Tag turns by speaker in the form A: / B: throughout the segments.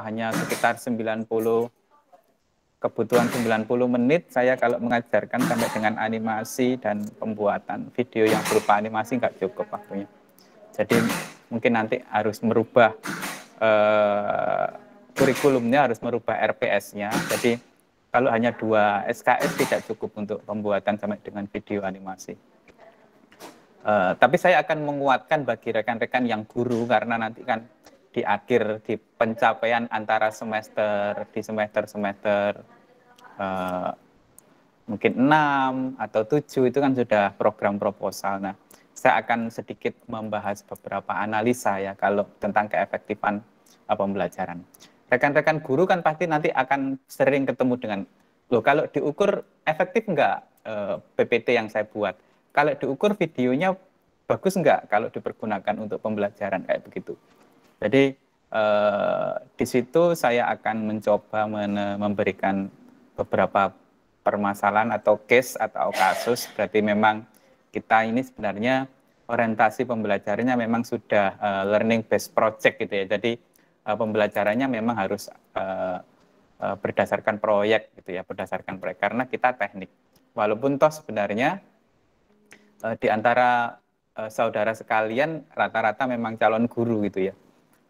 A: hanya sekitar 90, kebutuhan 90 menit, saya kalau mengajarkan sampai dengan animasi dan pembuatan video yang berupa animasi nggak cukup waktunya. Jadi mungkin nanti harus merubah kurikulumnya, harus merubah RPS-nya. Jadi kalau hanya 2 SKS tidak cukup untuk pembuatan sampai dengan video animasi. Tapi saya akan menguatkan bagi rekan-rekan yang guru, karena nanti kan di akhir, di pencapaian antara semester, di semester-semester mungkin 6 atau 7 itu kan sudah program proposal. Nah, saya akan sedikit membahas beberapa analisa ya kalau tentang keefektifan pembelajaran. Rekan-rekan guru kan pasti nanti akan sering ketemu dengan, loh kalau diukur efektif enggak PPT yang saya buat? Kalau diukur videonya bagus enggak kalau dipergunakan untuk pembelajaran kayak begitu. Jadi di situ saya akan mencoba memberikan beberapa permasalahan atau case atau kasus. Berarti memang kita ini sebenarnya orientasi pembelajarannya memang sudah learning based project gitu ya. Jadi pembelajarannya memang harus berdasarkan proyek gitu ya, berdasarkan proyek, karena kita teknik. Walaupun toh sebenarnya di antara saudara sekalian rata-rata memang calon guru gitu ya.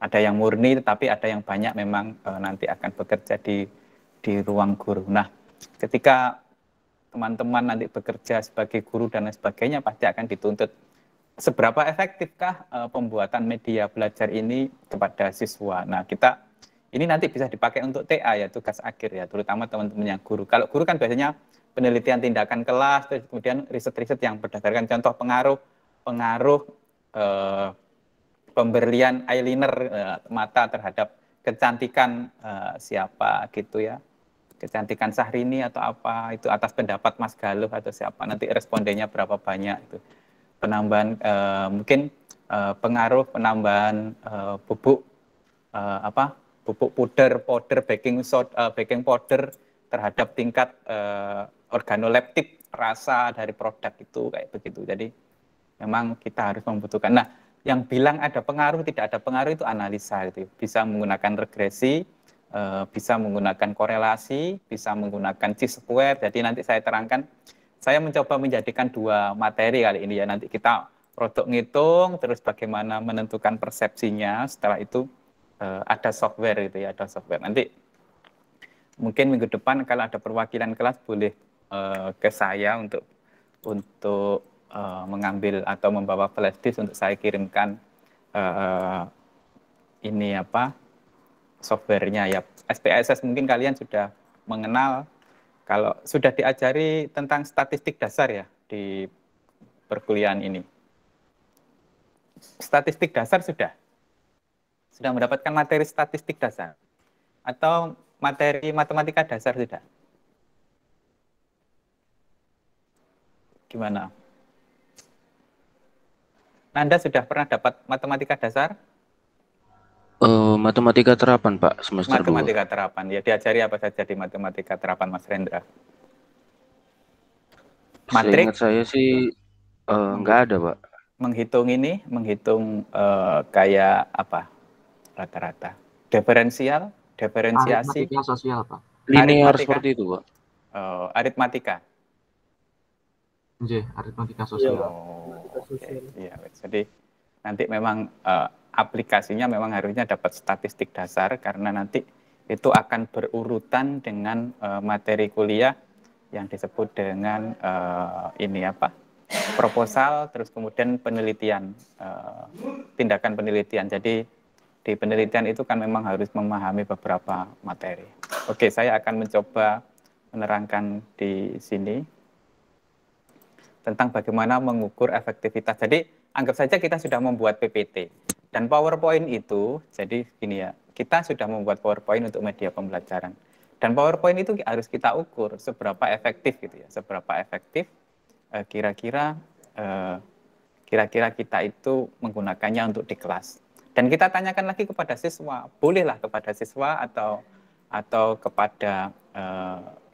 A: Ada yang murni, tetapi ada yang banyak memang nanti akan bekerja di ruang guru. Nah, ketika teman-teman nanti bekerja sebagai guru dan lain sebagainya, pasti akan dituntut seberapa efektifkah pembuatan media belajar ini kepada siswa. Nah, kita ini nanti bisa dipakai untuk TA ya, tugas akhir ya, terutama teman-teman yang guru. Kalau guru kan biasanya penelitian tindakan kelas, terus kemudian riset-riset yang berdasarkan contoh pengaruh pemberian eyeliner mata terhadap kecantikan siapa gitu ya, kecantikan Syahrini atau apa, itu atas pendapat Mas Galuh atau siapa, nanti respondennya berapa banyak, itu penambahan mungkin pengaruh penambahan bubuk powder baking powder terhadap tingkat organoleptik rasa dari produk itu kayak begitu. Jadi memang kita harus membutuhkan. Nah, yang bilang ada pengaruh tidak ada pengaruh itu analisa gitu. Bisa menggunakan regresi, bisa menggunakan korelasi, bisa menggunakan chi-square. Jadi nanti saya terangkan, saya mencoba menjadikan 2 materi kali ini ya. Nanti kita produk ngitung, terus bagaimana menentukan persepsinya. Setelah itu ada software gitu ya, ada software. Nanti mungkin minggu depan kalau ada perwakilan kelas boleh ke saya untuk mengambil atau membawa flash disk untuk saya kirimkan ini softwarenya ya. SPSS mungkin kalian sudah mengenal, kalau sudah diajari tentang statistik dasar ya di perkuliahan ini. Statistik dasar sudah mendapatkan materi statistik dasar atau materi matematika dasar sudah? Gimana? Anda sudah pernah dapat matematika dasar?
B: Matematika terapan, Pak, semester 2.
A: Matematika terapan. Ya, diajari apa saja di matematika terapan, Mas Rendra?
B: Seingat
A: Matrik?
B: saya sih nggak ada, Pak.
A: Menghitung kayak apa? Rata-rata. Diferensiasi.
C: Aritmatika sosial, Pak.
B: Linear seperti itu, Pak.
A: Aritmatika.
C: Aritmatika sosial.
A: Okay. Ya, jadi nanti memang aplikasinya memang harusnya dapat statistik dasar, karena nanti itu akan berurutan dengan materi kuliah yang disebut dengan proposal, terus kemudian penelitian, tindakan penelitian. Jadi di penelitian itu kan memang harus memahami beberapa materi. Oke, saya akan mencoba menerangkan di sini tentang bagaimana mengukur efektivitas. Jadi anggap saja kita sudah membuat PPT dan PowerPoint itu, jadi gini ya, kita sudah membuat PowerPoint untuk media pembelajaran. Dan PowerPoint itu harus kita ukur seberapa efektif gitu ya, seberapa efektif kira-kira kita itu menggunakannya untuk di kelas. Dan kita tanyakan lagi kepada siswa, bolehlah kepada siswa atau kepada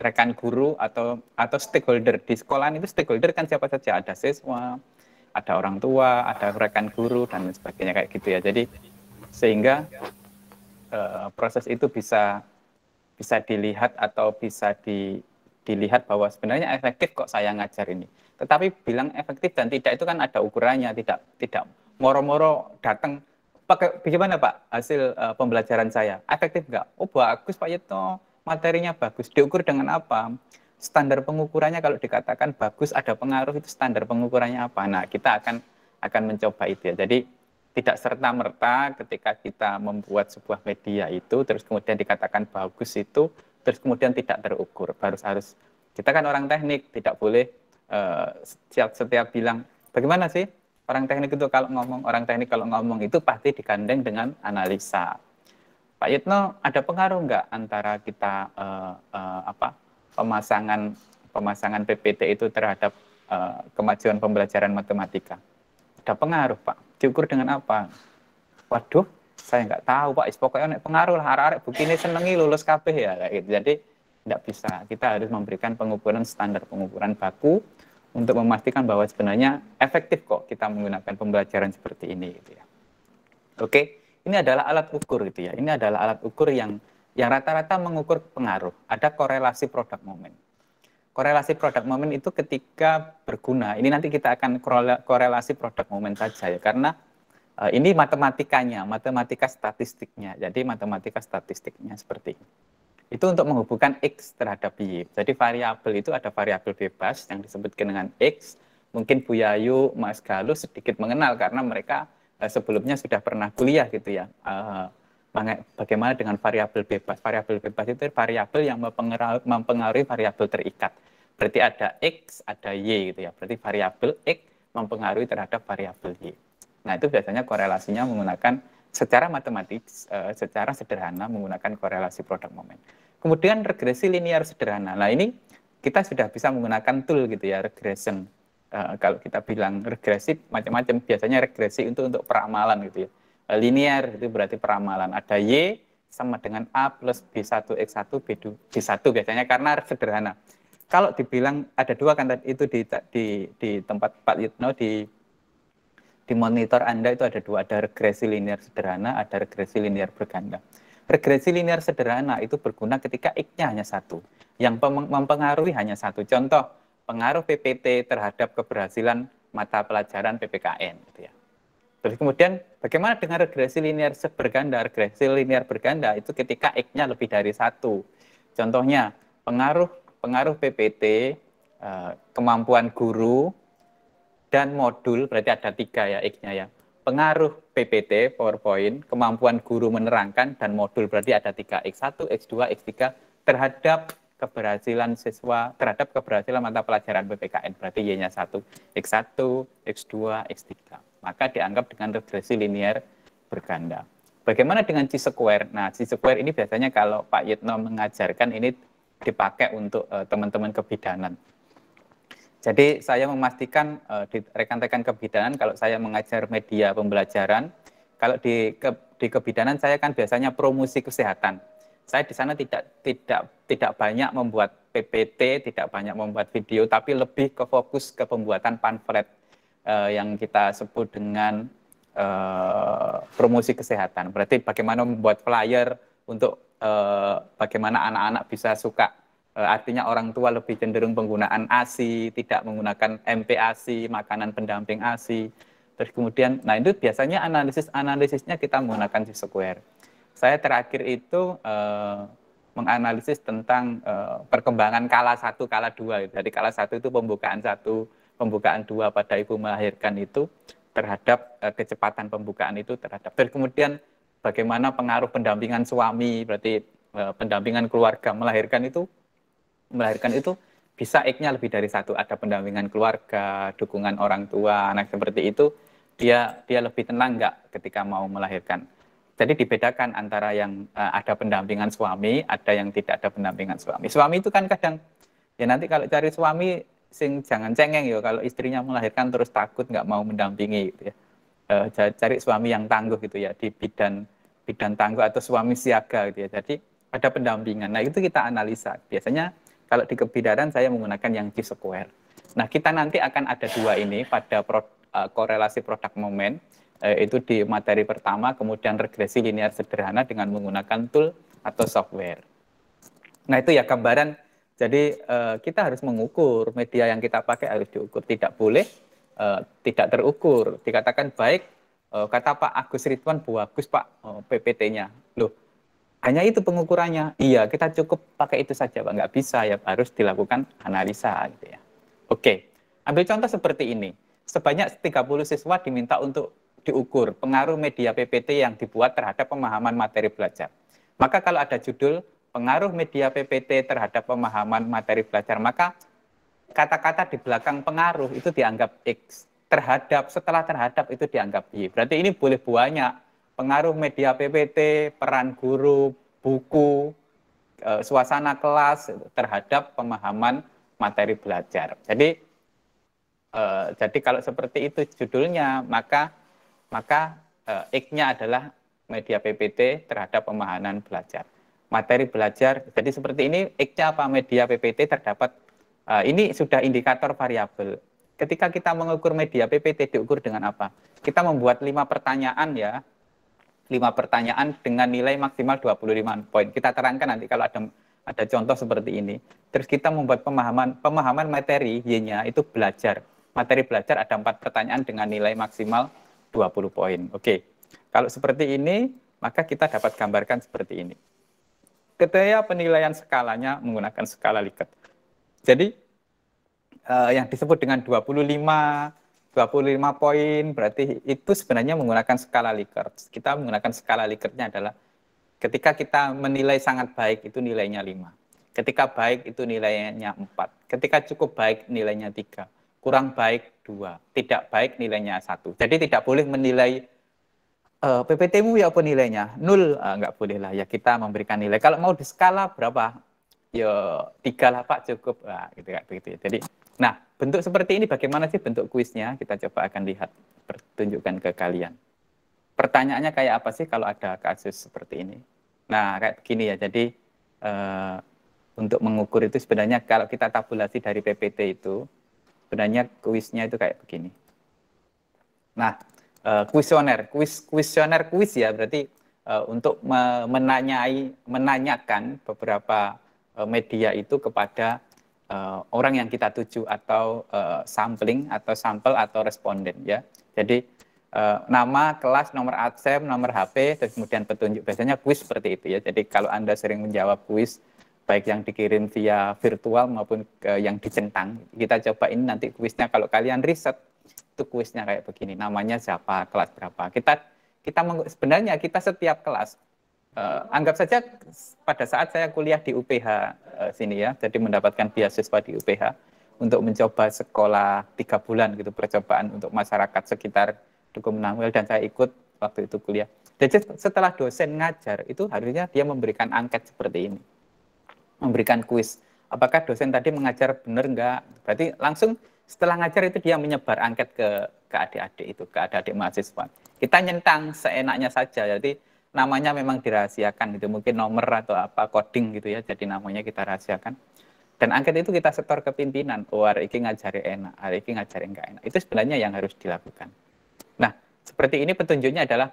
A: rekan guru atau stakeholder. Di sekolah itu stakeholder kan siapa saja, ada siswa, ada orang tua, ada rekan guru dan sebagainya kayak gitu ya. Jadi sehingga proses itu bisa dilihat atau bisa dilihat bahwa sebenarnya efektif kok saya ngajar ini. Tetapi bilang efektif dan tidak itu kan ada ukurannya, tidak moro-moro datang pakai bagaimana Pak hasil pembelajaran saya efektif nggak? Oh bagus Pak Yitno, materinya bagus. Diukur dengan apa? Standar pengukurannya kalau dikatakan bagus ada pengaruh itu standar pengukurannya apa? Nah kita akan mencoba itu ya. Jadi tidak serta-merta ketika kita membuat sebuah media itu terus kemudian dikatakan bagus itu terus kemudian tidak terukur. Harus kita kan orang teknik tidak boleh setiap bilang bagaimana sih orang teknik itu kalau ngomong itu pasti digandeng dengan analisa. Pak Yitno ada pengaruh nggak antara kita pemasangan PPT itu terhadap kemajuan pembelajaran matematika? Ada pengaruh Pak. Diukur dengan apa? Waduh, saya nggak tahu Pak. Pokoknya pengaruh lah. Arek-arek begini senengi lulus kabeh ya kayak gitu. Jadi tidak bisa. Kita harus memberikan pengukuran standar pengukuran baku untuk memastikan bahwa sebenarnya efektif kok kita menggunakan pembelajaran seperti ini gitu ya. Oke, ini adalah alat ukur gitu ya. Ini adalah alat ukur yang rata-rata mengukur pengaruh. Ada korelasi produk moment. Korelasi produk moment itu ketika berguna, ini nanti kita akan korelasi produk moment saja ya, karena ini matematika statistiknya. Jadi matematika statistiknya seperti ini. Itu untuk menghubungkan X terhadap Y. Jadi variabel itu ada variabel bebas yang disebutkan dengan X. Mungkin Bu Yayu, Mas Galuh sedikit mengenal karena mereka sebelumnya sudah pernah kuliah gitu ya. Bagaimana dengan variabel bebas? Variabel bebas itu variabel yang mempengaruhi variabel terikat. Berarti ada X, ada Y gitu ya. Berarti variabel X mempengaruhi terhadap variabel Y. Nah, itu biasanya korelasinya menggunakan secara matematis, secara sederhana menggunakan korelasi produk moment. Kemudian regresi linear sederhana. Nah, ini kita sudah bisa menggunakan tool gitu ya, regression. Kalau kita bilang regresi macam-macam, biasanya regresi untuk peramalan gitu ya. Linear itu berarti peramalan. Ada Y sama dengan A plus B1X1, B1 biasanya karena sederhana. Kalau dibilang ada dua kan itu di tempat Pak Yitno di monitor Anda itu ada dua, ada regresi linear sederhana, ada regresi linear berganda. Regresi linear sederhana itu berguna ketika X-nya hanya satu, yang mempengaruhi hanya satu. Contoh, pengaruh PPT terhadap keberhasilan mata pelajaran PPKN. Gitu ya. Terus kemudian bagaimana dengan regresi linear berganda? Regresi linear berganda itu ketika X-nya lebih dari satu. Contohnya, pengaruh PPT, kemampuan guru, dan modul, berarti ada 3 ya X-nya ya. Pengaruh PPT, PowerPoint, kemampuan guru menerangkan, dan modul berarti ada 3, X1, X2, X3, terhadap keberhasilan siswa, terhadap keberhasilan mata pelajaran PPKN, berarti Y-nya 1, X1, X2, X3. Maka dianggap dengan regresi linear berganda. Bagaimana dengan chi-square? Nah, chi-square ini biasanya kalau Pak Yitno mengajarkan ini dipakai untuk teman-teman kebidanan. Jadi saya memastikan di rekan-rekan kebidanan kalau saya mengajar media pembelajaran, kalau di kebidanan saya kan biasanya promosi kesehatan. Saya di sana tidak banyak membuat PPT, tidak banyak membuat video, tapi lebih ke fokus ke pembuatan pamflet yang kita sebut dengan promosi kesehatan. Berarti bagaimana membuat flyer untuk bagaimana anak-anak bisa suka. Artinya orang tua lebih cenderung penggunaan ASI, tidak menggunakan MPASI, makanan pendamping ASI. Terus kemudian, nah itu biasanya analisisnya kita menggunakan chi-square. Saya terakhir itu menganalisis tentang perkembangan kala 1, kala 2. Jadi kala 1 itu pembukaan 1, pembukaan 2 pada ibu melahirkan itu terhadap kecepatan pembukaan itu terhadap. Terus kemudian bagaimana pengaruh pendampingan suami, berarti pendampingan keluarga melahirkan itu bisa X-nya lebih dari 1. Ada pendampingan keluarga, dukungan orang tua, anak seperti itu, dia lebih tenang nggak ketika mau melahirkan. Jadi dibedakan antara yang ada pendampingan suami, ada yang tidak ada pendampingan suami. Suami itu kan kadang, ya nanti kalau cari suami, jangan cengeng ya, kalau istrinya melahirkan terus takut nggak mau mendampingi gitu ya. Cari suami yang tangguh gitu ya, di bidan tangguh atau suami siaga gitu ya. Jadi ada pendampingan. Nah itu kita analisa. Biasanya kalau di kebidanan saya menggunakan yang chi-square. Nah kita nanti akan ada 2 ini pada korelasi produk moment. itu di materi pertama, kemudian regresi linear sederhana dengan menggunakan tool atau software. Nah itu ya gambaran, jadi kita harus mengukur, media yang kita pakai harus diukur, tidak boleh tidak terukur. Dikatakan baik, kata Pak Agus Ridwan, bagus Pak PPT-nya. Loh, hanya itu pengukurannya? Iya, kita cukup pakai itu saja Pak, nggak bisa ya, harus dilakukan analisa gitu ya. Oke, ambil contoh seperti ini. Sebanyak 30 siswa diminta untuk diukur pengaruh media PPT yang dibuat terhadap pemahaman materi belajar. Maka kalau ada judul pengaruh media PPT terhadap pemahaman materi belajar, maka kata-kata di belakang pengaruh itu dianggap X, setelah terhadap itu dianggap Y. Berarti ini boleh banyak. Pengaruh media PPT, peran guru, buku, suasana kelas terhadap pemahaman materi belajar. Jadi kalau seperti itu judulnya, maka X-nya adalah media PPT terhadap pemahaman belajar. Materi belajar, jadi seperti ini, X-nya apa? Media PPT terdapat, ini sudah indikator variabel. Ketika kita mengukur media PPT, diukur dengan apa? Kita membuat 5 pertanyaan ya, 5 pertanyaan dengan nilai maksimal 25 poin. Kita terangkan nanti kalau ada contoh seperti ini. Terus kita membuat pemahaman materi, Y-nya itu belajar. Materi belajar ada 4 pertanyaan dengan nilai maksimal 20 poin. Oke, kalau seperti ini, maka kita dapat gambarkan seperti ini. Kriteria penilaian skalanya menggunakan skala Likert. Jadi, yang disebut dengan 25 poin, berarti itu sebenarnya menggunakan skala Likert. Kita menggunakan skala Likertnya adalah ketika kita menilai sangat baik, itu nilainya 5. Ketika baik, itu nilainya 4. Ketika cukup baik, nilainya 3. Kurang baik, 2. Tidak baik, nilainya 1. Jadi tidak boleh menilai PPT-mu ya apa nilainya? 0. Nggak boleh lah, ya kita memberikan nilai. Kalau mau di skala berapa? Ya 3 lah Pak, cukup. Nah, gitu, begitu. Jadi, nah, bentuk seperti ini bagaimana sih bentuk kuisnya? Kita coba akan lihat, pertunjukkan ke kalian. Pertanyaannya kayak apa sih kalau ada kasus seperti ini? Nah, kayak begini ya. Jadi, untuk mengukur itu sebenarnya kalau kita tabulasi dari PPT itu, sebenarnya kuisnya itu kayak begini. Nah, kuesioner ya, berarti untuk menanyakan beberapa media itu kepada orang yang kita tuju atau sampling atau sampel atau responden ya. Jadi nama, kelas, nomor absen, nomor HP, dan kemudian petunjuk. Biasanya kuis seperti itu ya. Jadi kalau Anda sering menjawab kuis baik yang dikirim via virtual maupun yang dicentang, kita coba ini nanti kuisnya. Kalau kalian riset itu kuisnya kayak begini, namanya siapa, kelas berapa. Kita sebenarnya kita setiap kelas, anggap saja pada saat saya kuliah di UPH sini ya, jadi mendapatkan beasiswa di UPH untuk mencoba sekolah 3 bulan gitu, percobaan untuk masyarakat sekitar Dukuh Menanggul, dan saya ikut waktu itu kuliah. Jadi setelah dosen ngajar itu harusnya dia memberikan angket seperti ini, memberikan kuis. Apakah dosen tadi mengajar benar enggak? Berarti langsung setelah ngajar itu dia menyebar angket ke adik-adik itu, ke adik-adik mahasiswa. Kita nyentang seenaknya saja, jadi namanya memang dirahasiakan gitu, mungkin nomor atau apa coding gitu ya, jadi namanya kita rahasiakan. Dan angket itu kita setor ke pimpinan, oh hari ini ngajari enak, hari ini ngajari enggak enak. Itu sebenarnya yang harus dilakukan. Nah, seperti ini petunjuknya adalah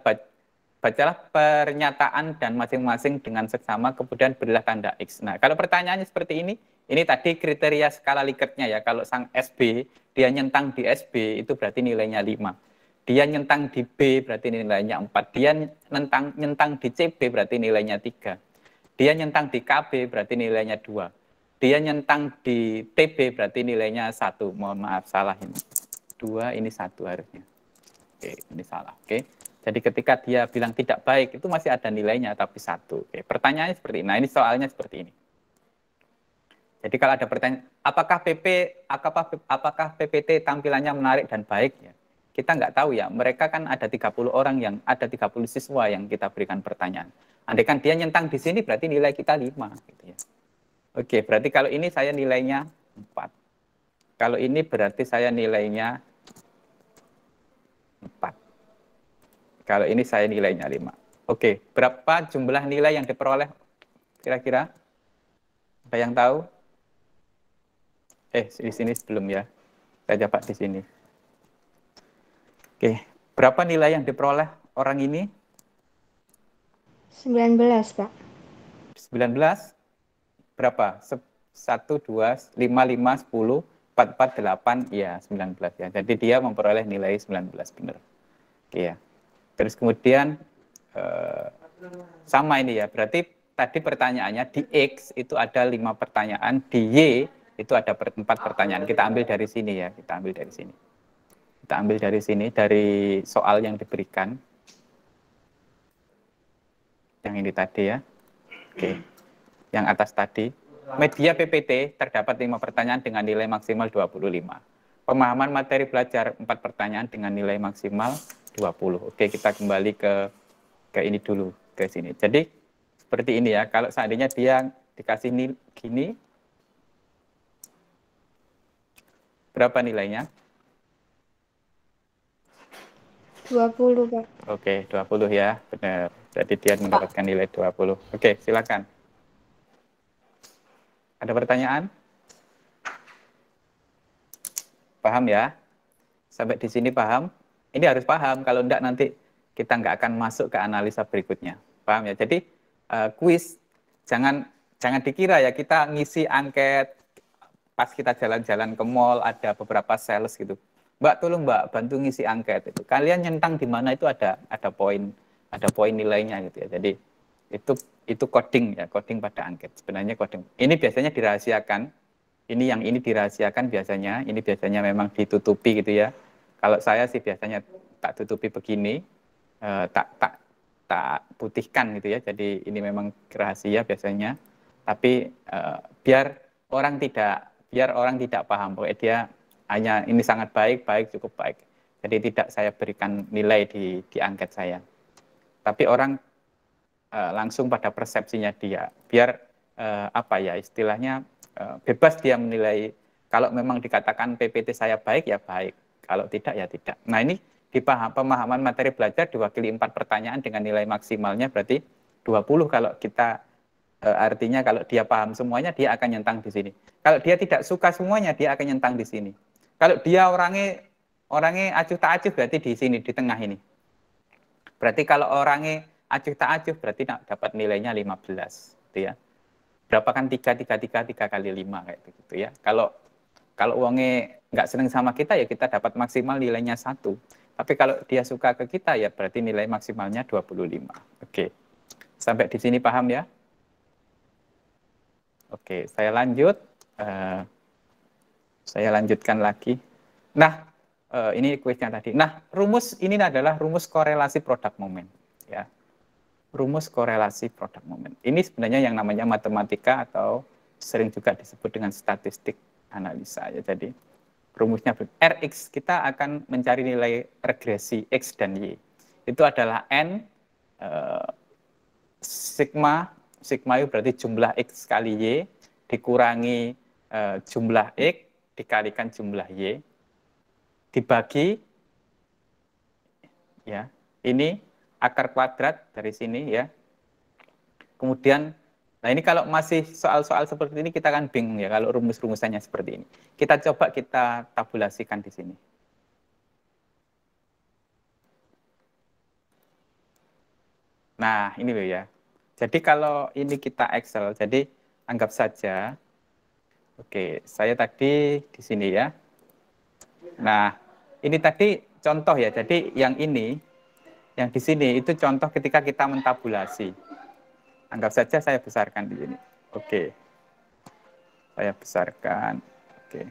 A: bacalah pernyataan dan masing-masing dengan seksama, kemudian berilah tanda X. Nah, kalau pertanyaannya seperti ini tadi kriteria skala Likertnya ya. Kalau sang SB, dia nyentang di SB, itu berarti nilainya 5. Dia nyentang di B, berarti nilainya 4. Dia nyentang di CB, berarti nilainya 3. Dia nyentang di KB, berarti nilainya 2. Dia nyentang di TB, berarti nilainya 1. Mohon maaf, salah ini. 2, ini 1 harusnya. Oke, ini salah. Oke. Jadi ketika dia bilang tidak baik, itu masih ada nilainya, tapi 1. Oke. Pertanyaannya seperti ini. Nah, ini soalnya seperti ini. Jadi kalau ada pertanyaan, apakah PPT tampilannya menarik dan baik? Ya, kita nggak tahu ya. Mereka kan ada 30 orang ada 30 siswa yang kita berikan pertanyaan. Andai kan dia nyentang di sini, berarti nilai kita 5. Gitu ya. Oke, berarti kalau ini saya nilainya 4. Kalau ini berarti saya nilainya 4. Kalau ini saya nilainya 5. Oke, berapa jumlah nilai yang diperoleh kira-kira? Ada yang tahu? Di sini sebelum ya. Saya coba di sini. Oke, Berapa nilai yang diperoleh orang ini?
C: 19, Pak.
A: 19. Berapa? 1, 2, 5, 5, 10, 4, 4, 8, ya 19 ya. Jadi dia memperoleh nilai 19, benar. Oke ya. Terus kemudian sama ini ya, berarti tadi pertanyaannya di X itu ada 5 pertanyaan, di Y itu ada 4 pertanyaan. Kita ambil dari sini ya, kita ambil dari sini. Kita ambil dari sini, dari soal yang diberikan. Yang ini tadi ya. Oke. Yang atas tadi. Media PPT terdapat 5 pertanyaan dengan nilai maksimal 25. Pemahaman materi belajar 4 pertanyaan dengan nilai maksimal 20. Oke, kita kembali ke ini dulu, ke sini. Jadi seperti ini ya, kalau seandainya dia dikasih gini, berapa nilainya?
C: 20, Pak.
A: Oke, 20 ya, benar. Jadi dia mendapatkan nilai 20. Oke, silakan. Ada pertanyaan? Paham ya? Sampai di sini paham? Ini harus paham, kalau enggak nanti kita nggak akan masuk ke analisa berikutnya. Paham ya? Jadi kuis jangan dikira ya kita ngisi angket pas kita jalan-jalan ke mall ada beberapa sales gitu. Mbak, tolong Mbak bantu ngisi angket itu. Kalian nyentang di mana itu ada poin nilainya gitu ya. Jadi itu coding ya, coding pada angket. Sebenarnya coding. Ini biasanya dirahasiakan. Yang ini dirahasiakan biasanya, ini biasanya memang ditutupi gitu ya. Kalau saya sih biasanya tak tutupi begini, tak putihkan gitu ya. Jadi ini memang rahasia biasanya. Tapi biar orang tidak paham. Pokoknya dia hanya ini sangat baik, cukup baik. Jadi tidak saya berikan nilai di angket saya. Tapi orang langsung pada persepsinya dia. Biar istilahnya bebas dia menilai. Kalau memang dikatakan PPT saya baik, ya baik. Kalau tidak, ya tidak. Nah ini di pemahaman materi belajar diwakili 4 pertanyaan dengan nilai maksimalnya berarti 20 kalau kita artinya kalau dia paham semuanya, dia akan nyentang di sini. Kalau dia tidak suka semuanya, dia akan nyentang di sini. Kalau dia orangnya acuh tak acuh, berarti di sini, di tengah ini. Berarti kalau orangnya acuh tak acuh, berarti dapat nilainya 15. Gitu ya. Berapa kan 3 kali 5 kayak begitu ya. Kalau uangnya nggak seneng sama kita, ya kita dapat maksimal nilainya 1. Tapi kalau dia suka ke kita, ya berarti nilai maksimalnya 25. Oke. Sampai di sini paham ya? Oke, saya lanjut. Saya lanjutkan lagi. Nah, ini kuisnya tadi. Nah, rumus ini adalah rumus korelasi produk momen. Ya. Rumus korelasi produk momen. Ini sebenarnya yang namanya matematika atau sering juga disebut dengan statistik analisa. Ya. Jadi, rumusnya Rx, kita akan mencari nilai regresi X dan Y. Itu adalah N, sigma itu berarti jumlah X kali Y, dikurangi jumlah X, dikalikan jumlah Y, dibagi, ya, ini akar kuadrat dari sini, ya. Kemudian, nah ini kalau masih soal-soal seperti ini kita kan bingung ya, kalau rumus-rumusannya seperti ini. Kita coba kita tabulasikan di sini. Nah, ini loh ya. Jadi kalau ini kita Excel, jadi anggap saja, oke, saya tadi di sini ya. Nah, ini tadi contoh ya. Jadi yang ini, yang di sini itu contoh ketika kita mentabulasi. Anggap saja saya besarkan di sini. Oke. Saya besarkan. Oke.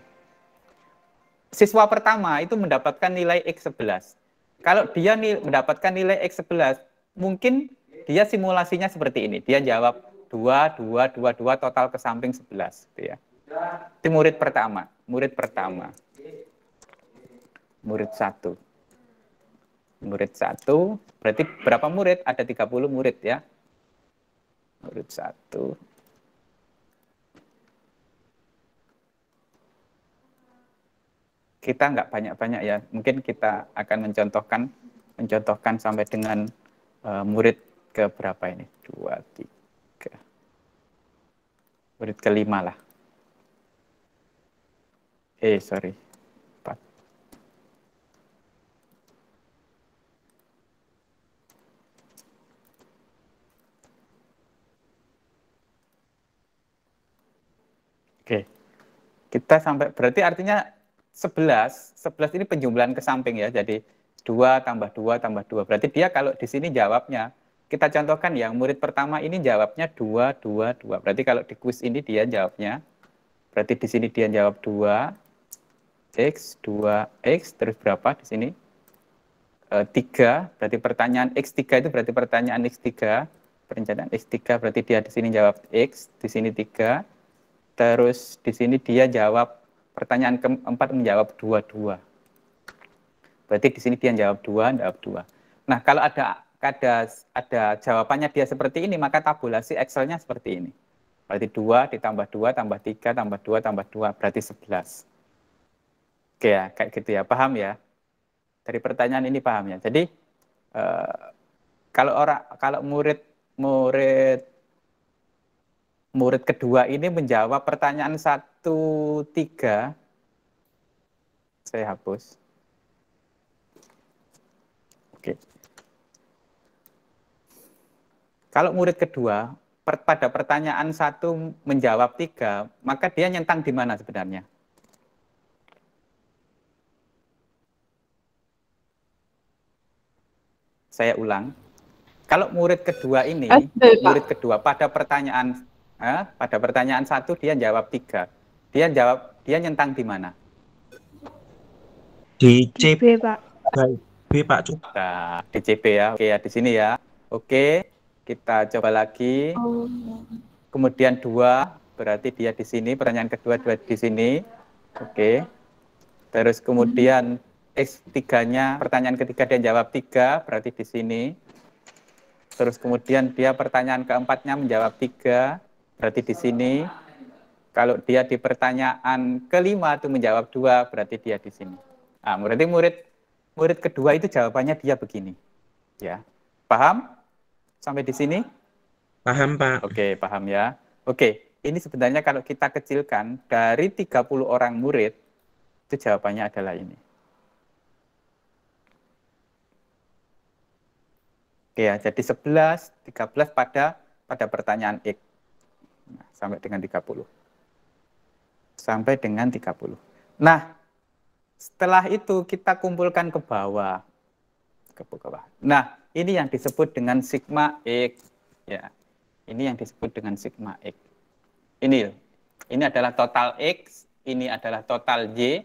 A: Siswa pertama itu mendapatkan nilai X11. Kalau dia mendapatkan nilai X11, mungkin dia simulasinya seperti ini. Dia jawab 2, 2, 2, 2, total ke samping 11. Gitu ya. Itu murid pertama. Murid 1. Murid 1, berarti berapa murid? Ada 30 murid ya. Murid 1. Kita nggak banyak-banyak ya. Mungkin kita akan mencontohkan sampai dengan murid ke berapa ini? 2, 3. Murid ke-5 lah. Sorry. 4. Oke. Kita sampai, berarti artinya 11 ini penjumlahan ke samping ya. Jadi 2 tambah 2 tambah 2. Berarti dia kalau di sini jawabnya, kita contohkan yang murid pertama ini jawabnya 2, 2, 2. Berarti kalau di kuis ini dia jawabnya, berarti di sini dia jawab 2x, terus berapa di sini? 3, berarti pertanyaan X3 itu berarti pertanyaan X3. Perencanaan X3 berarti dia di sini jawab X, di sini 3. Terus di sini dia jawab pertanyaan keempat menjawab 2. Berarti di sini dia jawab 2. Nah, kalau ada jawabannya dia seperti ini, maka tabulasi Excel-nya seperti ini. Berarti 2 ditambah 2 tambah 3 tambah 2 tambah 2 berarti 11. Oke ya, kayak gitu ya. Paham ya? Dari pertanyaan ini paham ya. Jadi kalau murid kedua ini menjawab pertanyaan 1-3, saya hapus. Oke. Kalau murid kedua pada pertanyaan 1 menjawab 3, maka dia nyentang di mana sebenarnya? Saya ulang. Kalau murid kedua ini, murid kedua pada pertanyaan 1 dia jawab 3. Dia nyentang di mana?
D: Di C,
C: B, Pak.
D: B, Pak.
A: Nah, di CP ya. Oke ya, di sini ya. Oke, kita coba lagi. Kemudian 2, berarti dia di sini. Pertanyaan kedua di sini. Oke. Terus kemudian X3-nya, pertanyaan ketiga dia jawab 3, berarti di sini. Terus kemudian dia pertanyaan keempatnya menjawab 3, berarti di sini. Kalau dia di pertanyaan kelima itu menjawab 2, berarti dia di sini. Nah, berarti murid kedua itu jawabannya dia begini. Ya. Paham? Sampai di sini?
D: Paham, Pak.
A: Oke, paham ya. Oke, ini sebenarnya kalau kita kecilkan dari 30 orang murid, itu jawabannya adalah ini. Oke ya, jadi 11, 13 pada pertanyaan X. Nah, sampai dengan 30. Sampai dengan 30. Nah, setelah itu kita kumpulkan ke bawah. Ke bawah. Nah, ini yang disebut dengan sigma X. Ya, ini yang disebut dengan sigma X. Ini adalah total X, ini adalah total Y.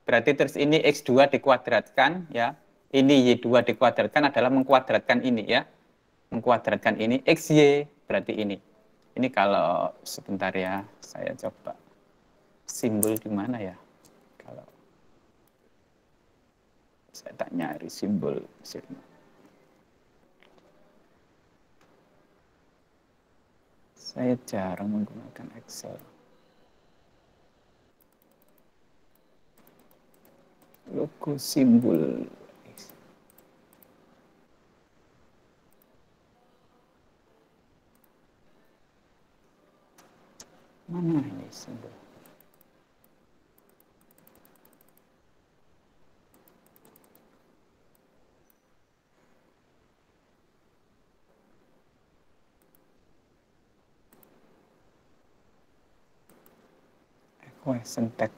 A: Berarti terus ini X2 dikuadratkan, ya. Ini Y2 dikuadratkan adalah mengkuadratkan ini, ya. Mengkuadratkan ini, XY berarti ini. Ini kalau sebentar ya, saya coba simbol di mana ya? Kalau saya tak nyari simbol sigma. Saya jarang menggunakan Excel. Logo simbol. Mana ini simbol? Equation text.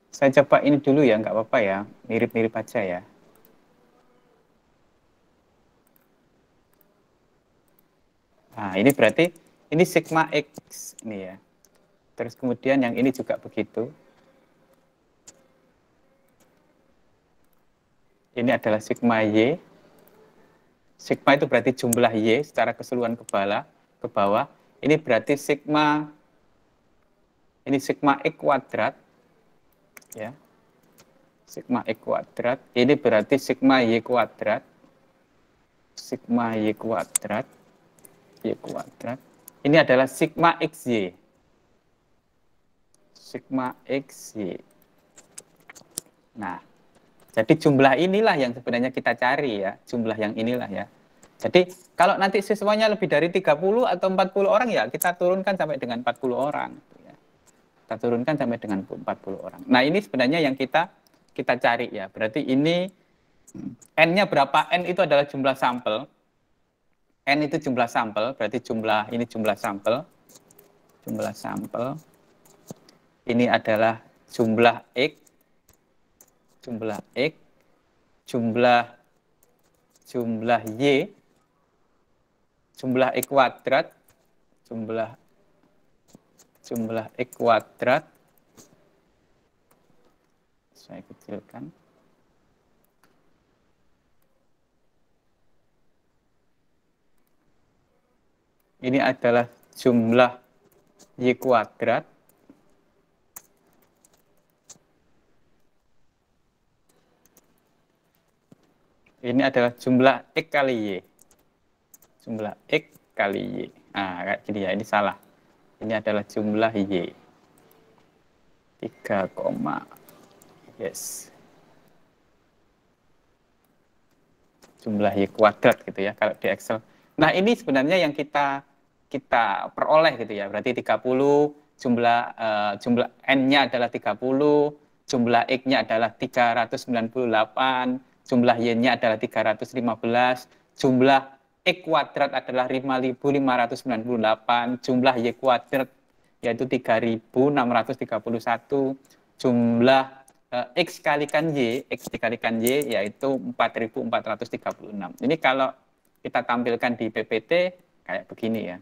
A: Saya coba ini dulu ya, nggak apa-apa ya, mirip-mirip aja ya. Nah, ini berarti ini sigma X ini ya. Terus kemudian yang ini juga begitu. Ini adalah sigma Y. Sigma itu berarti jumlah Y secara keseluruhan ke bawah. Ini berarti sigma X kuadrat. Ya. Sigma X kuadrat. Ini berarti sigma Y kuadrat. Sigma Y kuadrat. Y kuadrat. Ini adalah sigma XY. Sigma XY. Nah, jadi jumlah inilah yang sebenarnya kita cari ya. Jumlah yang inilah ya. Jadi kalau nanti siswanya lebih dari 30 atau 40 orang ya kita turunkan sampai dengan 40 orang. Ya. Kita turunkan sampai dengan 40 orang. Nah ini sebenarnya yang kita cari ya. Berarti ini N-nya berapa? N itu adalah jumlah sampel. N itu jumlah sampel, berarti ini jumlah sampel. jumlah sampel. Ini adalah jumlah X, jumlah X, jumlah Y, jumlah X kuadrat, jumlah X kuadrat. Saya kecilkan. Ini adalah jumlah Y kuadrat. Ini adalah jumlah X kali Y. Jumlah X kali Y. Nah, kayak gini ya, ini salah. Ini adalah jumlah Y. 3, yes. Jumlah Y kuadrat gitu ya, kalau di Excel. Nah, ini sebenarnya yang kita peroleh gitu ya. Berarti 30, jumlah N-nya adalah 30, jumlah X-nya adalah 398, jumlah Y-nya adalah 315, jumlah X kuadrat adalah 5.598, jumlah Y kuadrat yaitu 3.631, jumlah X dikalikan Y yaitu 4.436. Ini kalau kita tampilkan di PPT kayak begini ya.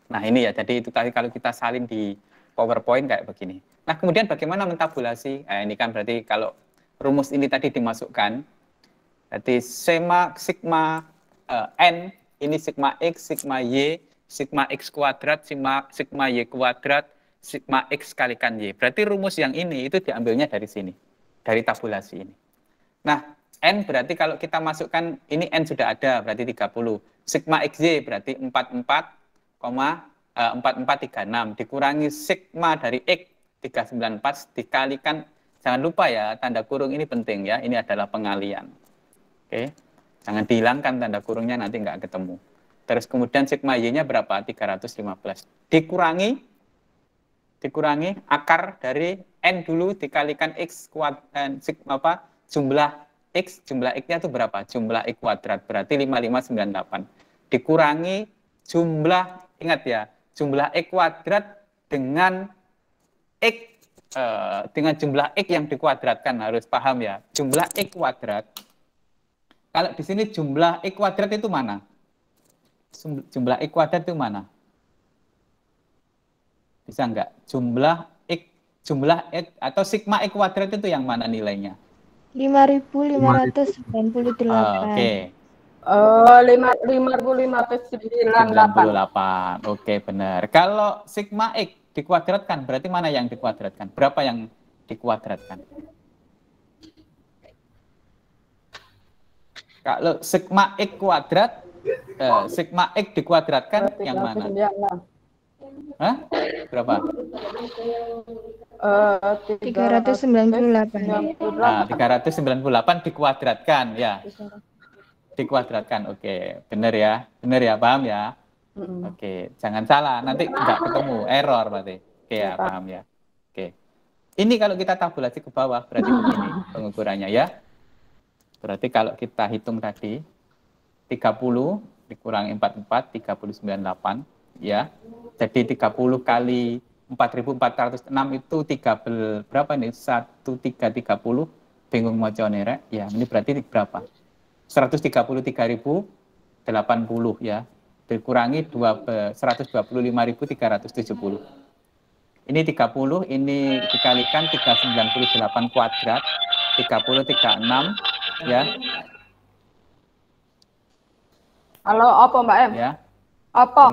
A: Nah ini ya, jadi itu tadi kalau kita salin di PowerPoint kayak begini. Nah kemudian bagaimana mentabulasi? Ini kan berarti kalau rumus ini tadi dimasukkan, berarti sigma N, ini sigma X, sigma Y, sigma X kuadrat, sigma Y kuadrat, sigma X kalikan Y. Berarti rumus yang ini itu diambilnya dari sini, dari tabulasi ini. Nah, N berarti kalau kita masukkan, ini N sudah ada, berarti 30. Sigma XY berarti 44,4436. Dikurangi sigma dari X, 394, dikalikan, jangan lupa ya, tanda kurung ini penting ya, ini adalah pengalian. Oke, jangan dihilangkan tanda kurungnya, nanti nggak ketemu. Terus kemudian sigma Y-nya berapa? 315. Dikurangi akar dari N dulu, dikalikan X kuadrat, jumlah X-nya itu berapa? Jumlah X kuadrat, berarti 5598. Dikurangi jumlah, ingat ya, jumlah X kuadrat dengan jumlah X yang dikuadratkan, harus paham ya. Jumlah X kuadrat, kalau di sini jumlah X kuadrat itu mana? Jumlah X kuadrat itu mana? Bisa enggak? Jumlah X atau sigma X kuadrat itu yang mana nilainya?
C: 5.598.
A: Oke.
E: 5.598.
A: Oke, benar. Kalau sigma X dikuadratkan, berarti mana yang dikuadratkan? Berapa yang dikuadratkan? Kalau sigma X kuadrat, sigma X dikuadratkan yang mana? Hah? Berapa?
C: 398.
A: Nah, 398 dikuadratkan ya. Dikuadratkan. Oke, benar ya. Benar ya, paham ya? Oke, jangan salah, nanti nggak ketemu, error berarti. Oke ya, paham ya. Oke. Ini kalau kita tabulasi ke bawah berarti begini pengukurannya ya. Berarti kalau kita hitung tadi 30 dikurangi 44 398 ya. Jadi 30 kali 4.406 itu 13 berapa nih? 1330. Bingung mau rek. Ya, ini berarti berapa? 133.080 ya. Dikurangi 125.370. Ini 30, ini dikalikan 398 kuadrat, 30 36 ya.
E: Halo, apa Mbak M?
A: Ya.
E: Apa?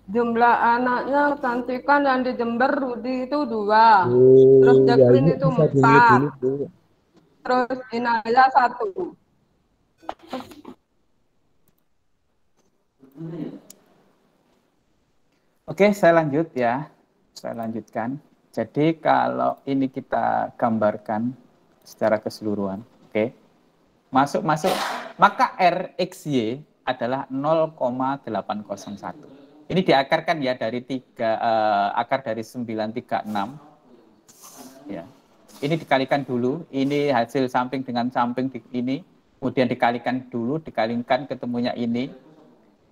E: Jumlah anaknya kecantikan yang di Jember Rudi itu 2. Terus Jacqueline itu 4. Terus Inaya 1.
A: Oke, saya lanjut ya. Saya lanjutkan. Jadi kalau ini kita gambarkan secara keseluruhan, oke. Masuk, maka RXY adalah 0,801. Ini diakarkan ya dari akar dari 936. Ya. Ini dikalikan dulu, ini hasil samping dengan samping ini, kemudian dikalikan dulu, dikalikan ketemunya ini,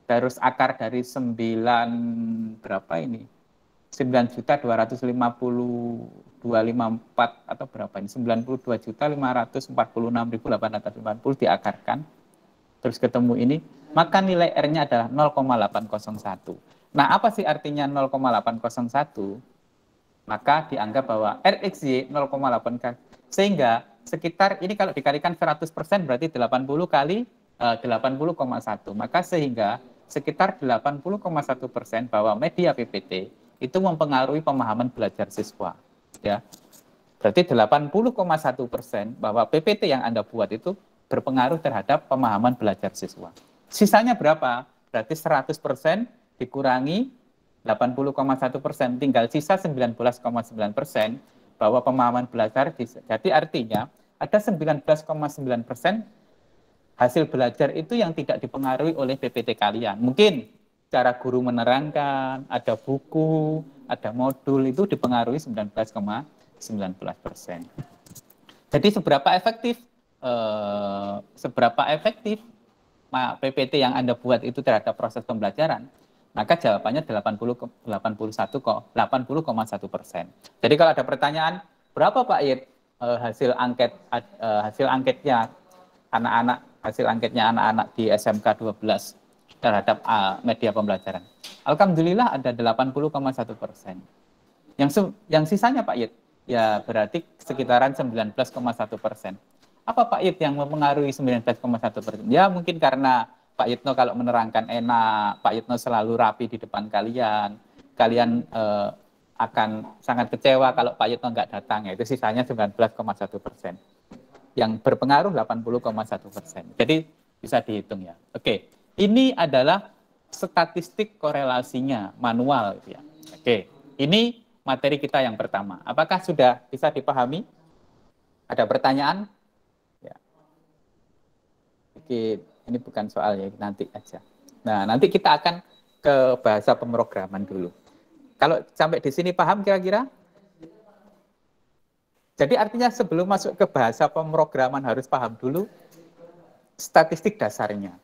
A: Terus akar dari 9 berapa ini? 9.250.254 atau berapa ini? 92.546.880 diakarkan. Terus ketemu ini, maka nilai R-nya adalah 0,801. Nah, apa sih artinya 0,801? Maka dianggap bahwa RXY 0,8 sehingga sekitar ini kalau dikalikan 100% berarti 80 kali 80,1. Maka sehingga sekitar 80,1% bahwa media PPT itu mempengaruhi pemahaman belajar siswa. Ya, berarti 80,1% bahwa PPT yang Anda buat itu berpengaruh terhadap pemahaman belajar siswa. Sisanya berapa? Berarti 100% dikurangi 80,1%, tinggal sisa 19,9% bahwa pemahaman belajar. Jadi artinya ada 19,9% hasil belajar itu yang tidak dipengaruhi oleh PPT kalian. Mungkin cara guru menerangkan, ada buku, ada modul itu dipengaruhi 19,19%. Jadi seberapa efektif PPT yang Anda buat itu terhadap proses pembelajaran? Maka jawabannya 80,1%. Jadi kalau ada pertanyaan, berapa Pak Yid hasil angketnya anak-anak di SMK 12 terhadap media pembelajaran? Alhamdulillah ada 80,1%. Yang sisanya Pak Yid, ya berarti sekitaran 19,1%. Apa Pak Yid yang mempengaruhi 19,1%? Ya mungkin karena Pak Yitno kalau menerangkan enak, Pak Yitno selalu rapi di depan kalian akan sangat kecewa kalau Pak Yitno nggak datang, ya itu sisanya 19,1%. Yang berpengaruh 80,1%. Jadi bisa dihitung ya. Oke, ini adalah statistik korelasinya manual ya. Oke, ini materi kita yang pertama. Apakah sudah bisa dipahami? Ada pertanyaan? Ya. Oke, ini bukan soal ya, nanti aja. Nah, nanti kita akan ke bahasa pemrograman dulu. Kalau sampai di sini paham kira-kira? Jadi artinya sebelum masuk ke bahasa pemrograman harus paham dulu statistik dasarnya.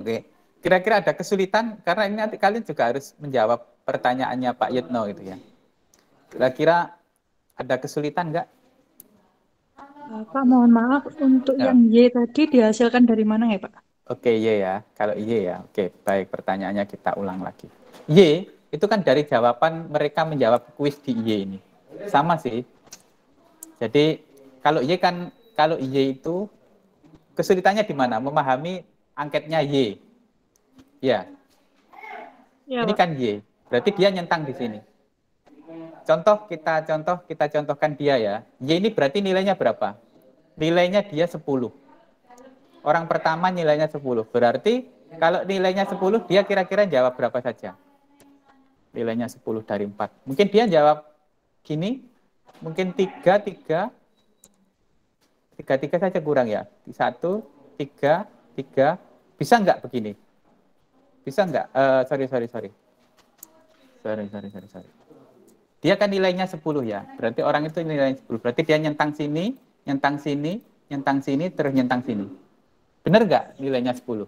A: Oke. Kira-kira ada kesulitan? Karena ini nanti kalian juga harus menjawab pertanyaannya Pak Yitno itu ya. Kira-kira ada kesulitan enggak?
C: Pak, mohon maaf, untuk
A: Ya.
C: yang Y tadi dihasilkan dari mana ya, Pak?
A: Oke, Y ya. Kalau Y ya. Oke, baik. Pertanyaannya kita ulang lagi. Y itu kan dari jawaban mereka menjawab kuis di Y ini. Sama sih. Jadi kalau Y itu kesulitannya di mana? Memahami angketnya Y. Ya.
C: Ya,
A: Ini
C: Pak.
A: kan Y. Berarti dia nyentang di sini. Kita contohkan dia ya. Y ini berarti nilainya berapa? Nilainya dia 10. Orang pertama nilainya 10. Berarti kalau nilainya 10, dia kira-kira jawab berapa saja? Nilainya 10 dari 4. Mungkin dia jawab gini, mungkin 3 saja kurang ya. 1, 3. Bisa nggak begini? Bisa nggak? Sorry. Dia kan nilainya 10 ya. Berarti orang itu nilainya 10. Berarti dia nyentang sini, terus nyentang sini. Benar nggak nilainya 10?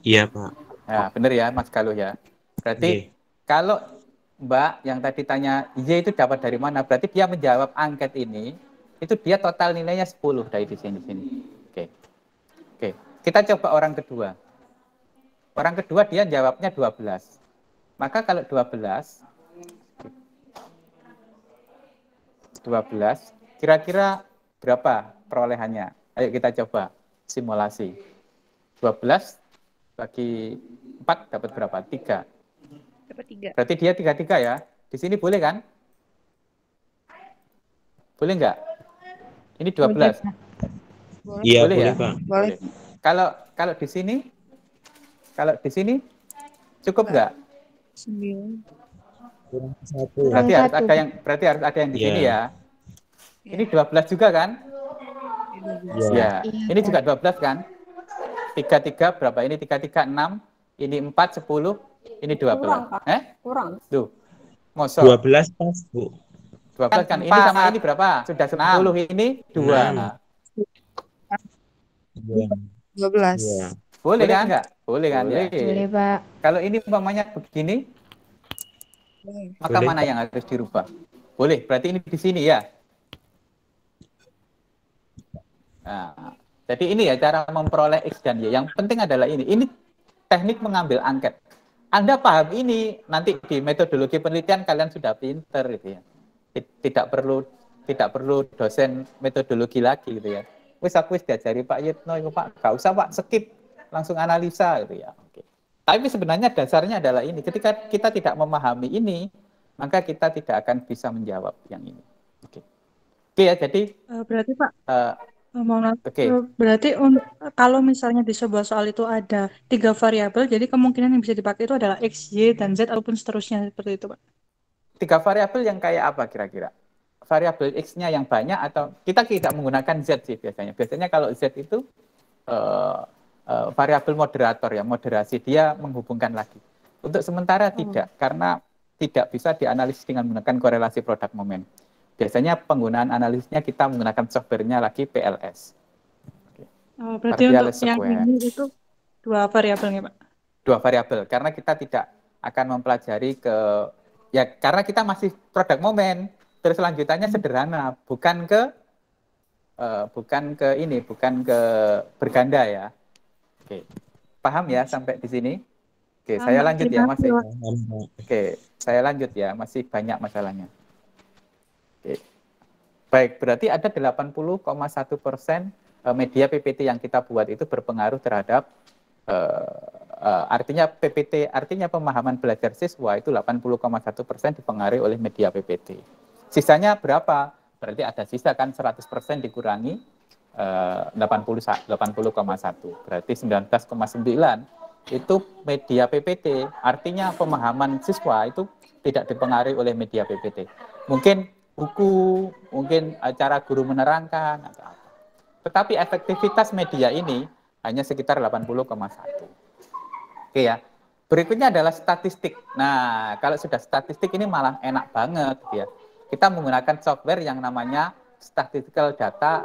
D: Iya, Pak.
A: Ya, benar ya, Mas Galuh ya. Berarti kalau Mbak yang tadi tanya Y itu dapat dari mana? Berarti dia menjawab angket ini, itu dia total nilainya 10 dari di sini. Oke. Kita coba orang kedua. Orang kedua dia jawabnya 12. Maka kalau 12, kira-kira berapa perolehannya? Ayo kita coba simulasi. 12 bagi 4 dapat berapa? 3.
C: Dapat 3.
A: Berarti dia 33 ya. Di sini boleh kan? Boleh nggak? Ini 12.
D: Iya,
A: Boleh ya?
D: Pak.
C: Boleh.
A: Kalau di sini cukup nggak?
C: 9.
D: Kurang 1.
A: Berarti harus
C: Satu.
A: ada yang di sini
D: Iya.
A: ya. Ini 12 juga kan?
D: Iya.
A: Ya. Ini juga 12 kan? 33 berapa? Ini 33 6, ini 4 10, ini 12.
E: Kurang, Pak. Kurang.
A: Tuh. Mosok
D: 12 pas, Bu.
A: 12 kan? Ini sama ini berapa? Sudah 10, ini 2.
D: Iya.
C: 12.
D: Iya.
A: 10 Boleh kan nggak? Boleh kan ya?
F: Boleh, Pak.
A: Kalau ini umpamanya begini, maka
D: Boleh,
A: mana
D: Pak.
A: yang harus dirubah? Boleh, berarti ini di sini ya. Nah, jadi ini ya cara memperoleh X dan Y. Yang penting adalah ini. Ini teknik mengambil angket. Anda paham ini, nanti di metodologi penelitian kalian sudah pinter gitu ya. Tidak perlu dosen metodologi lagi gitu ya. Aku diajari Pak Yitno, Pak, gak usah Pak, skip, langsung analisa gitu ya. Oke. Tapi sebenarnya dasarnya adalah ini. Ketika kita tidak memahami ini, maka kita tidak akan bisa menjawab yang ini. Oke, ya, jadi
C: Berarti Pak,
A: oke.
C: berarti kalau misalnya di sebuah soal itu ada 3 variabel, jadi kemungkinan yang bisa dipakai itu adalah X, Y, dan Z, ataupun seterusnya seperti itu, Pak.
A: 3 variabel yang kayak apa kira-kira? Variabel X-nya yang banyak atau kita tidak menggunakan Z sih biasanya. Biasanya kalau Z itu variabel moderator ya, moderasi, dia menghubungkan lagi. Untuk sementara tidak, karena tidak bisa dianalisis dengan menggunakan korelasi produk momen. Biasanya penggunaan analisisnya kita menggunakan softwarenya lagi PLS.
C: Berarti untuk yang ini itu 2 variabelnya, Pak?
A: 2 variabel, karena kita tidak akan mempelajari karena kita masih produk momen, terus lanjutannya sederhana, bukan ke berganda ya. Oke, paham ya sampai di sini? Oke, saya lanjut ya masih. Oke, saya lanjut ya, masih banyak masalahnya. Oke. Baik, berarti ada 80,1% media PPT yang kita buat itu berpengaruh terhadap artinya PPT, artinya pemahaman belajar siswa itu 80,1% dipengaruhi oleh media PPT. Sisanya berapa? Berarti ada sisa kan 100% dikurangi 80,1, berarti 19,9 itu media PPT. Artinya pemahaman siswa itu tidak dipengaruhi oleh media PPT. Mungkin buku, mungkin cara guru menerangkan, atau apa. Tetapi efektivitas media ini hanya sekitar 80,1. Oke ya. Berikutnya adalah statistik. Nah, kalau sudah statistik ini malah enak banget ya. Kita menggunakan software yang namanya statistical data.